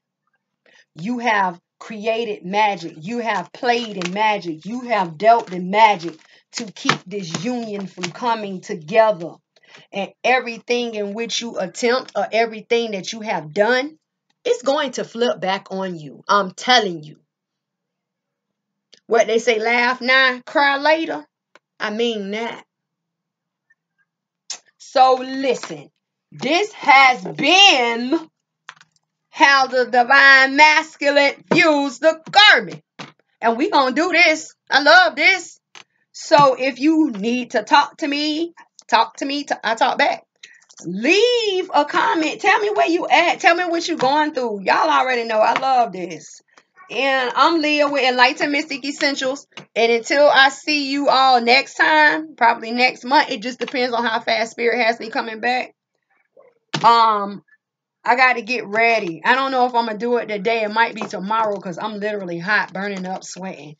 You have created magic. You have played in magic. You have dealt in magic to keep this union from coming together. And everything in which you attempt or everything that you have done, it's going to flip back on you. I'm telling you. What they say, laugh now, cry later. I mean that. So listen, this has been how the divine masculine views the karmic. And we gonna do this. I love this. So if you need to talk to me, I talk back. Leave a comment. Tell me where you at. Tell me what you're going through. Y'all already know I love this. And I'm Leah with Enlightened Mystic Essentials. And until I see you all next time, probably next month, it just depends on how fast Spirit has me coming back. I got to get ready. I don't know if I'm going to do it today. It might be tomorrow because I'm literally hot, burning up, sweating.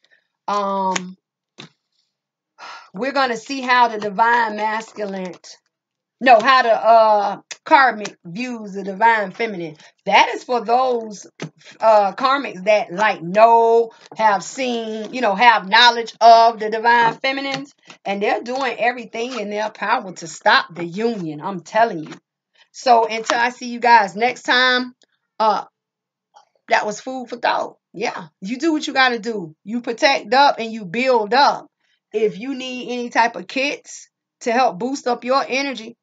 We're going to see how the divine masculine, how the karmic views the divine feminine. That is for those karmics that have seen, have knowledge of the divine feminines. And they're doing everything in their power to stop the union. I'm telling you. So until I see you guys next time, that was food for thought. Yeah, you do what you got to do. You protect up and you build up. If you need any type of kits to help boost up your energy,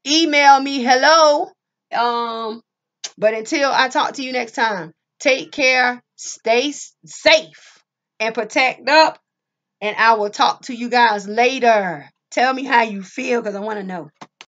email me. Hello. But until I talk to you next time, take care, stay safe, and protect up. And I will talk to you guys later. Tell me how you feel because I want to know.